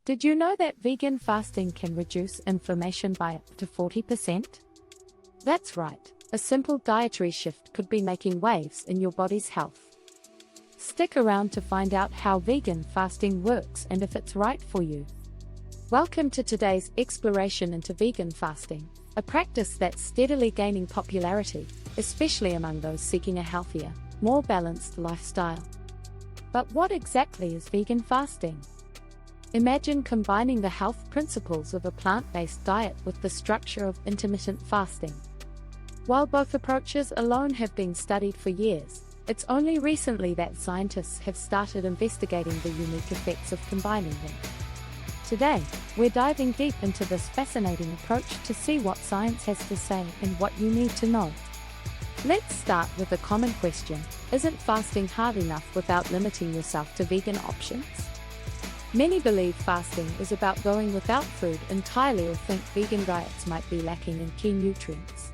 Did you know that vegan fasting can reduce inflammation by up to 40%? That's right, a simple dietary shift could be making waves in your body's health. Stick around to find out how vegan fasting works and if it's right for you. Welcome to today's exploration into vegan fasting, a practice that's steadily gaining popularity, especially among those seeking a healthier, more balanced lifestyle. But what exactly is vegan fasting? Imagine combining the health principles of a plant-based diet with the structure of intermittent fasting. While both approaches alone have been studied for years, it's only recently that scientists have started investigating the unique effects of combining them. Today, we're diving deep into this fascinating approach to see what science has to say and what you need to know. Let's start with a common question: isn't fasting hard enough without limiting yourself to vegan options? Many believe fasting is about going without food entirely or think vegan diets might be lacking in key nutrients.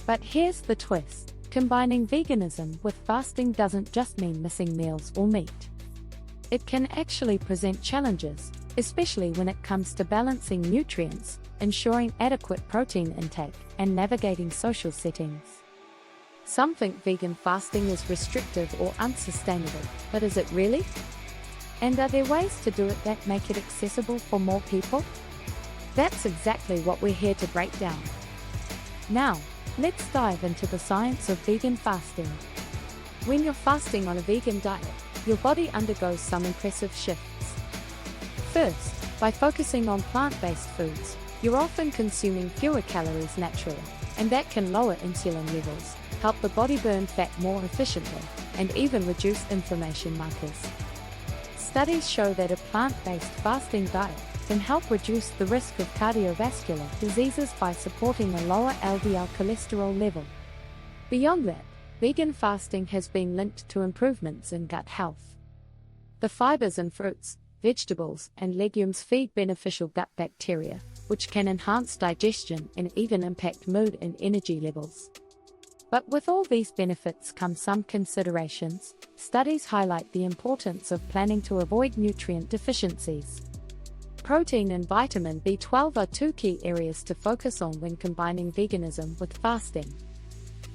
But here's the twist: combining veganism with fasting doesn't just mean missing meals or meat. It can actually present challenges, especially when it comes to balancing nutrients, ensuring adequate protein intake, and navigating social settings. Some think vegan fasting is restrictive or unsustainable, but is it really? And are there ways to do it that make it accessible for more people? That's exactly what we're here to break down. Now, let's dive into the science of vegan fasting. When you're fasting on a vegan diet, your body undergoes some impressive shifts. First, by focusing on plant-based foods, you're often consuming fewer calories naturally, and that can lower insulin levels, help the body burn fat more efficiently, and even reduce inflammation markers. Studies show that a plant-based fasting diet can help reduce the risk of cardiovascular diseases by supporting a lower LDL cholesterol level. Beyond that, vegan fasting has been linked to improvements in gut health. The fibers in fruits, vegetables, and legumes feed beneficial gut bacteria, which can enhance digestion and even impact mood and energy levels. But with all these benefits come some considerations. Studies highlight the importance of planning to avoid nutrient deficiencies. Protein and vitamin B12 are two key areas to focus on when combining veganism with fasting.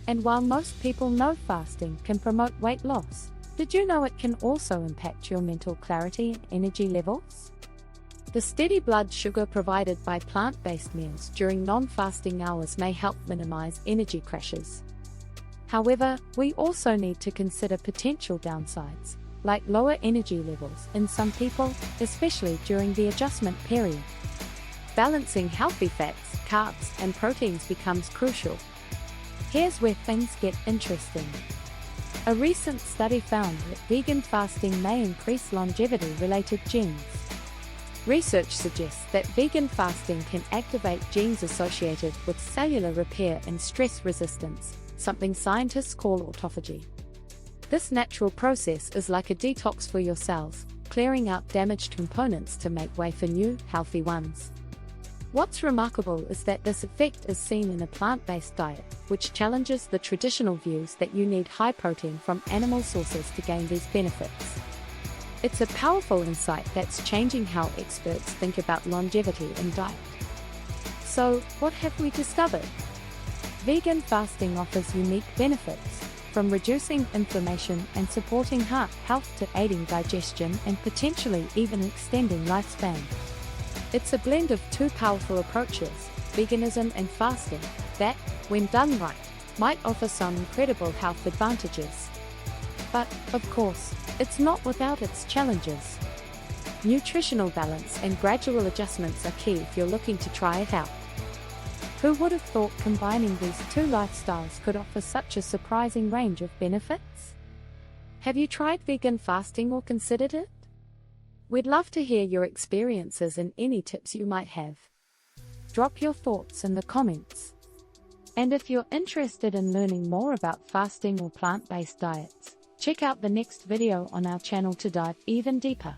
And while most people know fasting can promote weight loss, did you know it can also impact your mental clarity and energy levels? The steady blood sugar provided by plant-based meals during non-fasting hours may help minimize energy crashes. However, we also need to consider potential downsides, like lower energy levels in some people, especially during the adjustment period. Balancing healthy fats, carbs, and proteins becomes crucial. Here's where things get interesting. A recent study found that vegan fasting may increase longevity-related genes. Research suggests that vegan fasting can activate genes associated with cellular repair and stress resistance, something scientists call autophagy. This natural process is like a detox for your cells, clearing out damaged components to make way for new, healthy ones. What's remarkable is that this effect is seen in a plant-based diet, which challenges the traditional views that you need high protein from animal sources to gain these benefits. It's a powerful insight that's changing how experts think about longevity and diet. So, what have we discovered? Vegan fasting offers unique benefits, from reducing inflammation and supporting heart health to aiding digestion and potentially even extending lifespan. It's a blend of two powerful approaches, veganism and fasting, that, when done right, might offer some incredible health advantages. But, of course, it's not without its challenges. Nutritional balance and gradual adjustments are key if you're looking to try it out. Who would have thought combining these two lifestyles could offer such a surprising range of benefits? Have you tried vegan fasting or considered it? We'd love to hear your experiences and any tips you might have. Drop your thoughts in the comments. And if you're interested in learning more about fasting or plant-based diets, check out the next video on our channel to dive even deeper.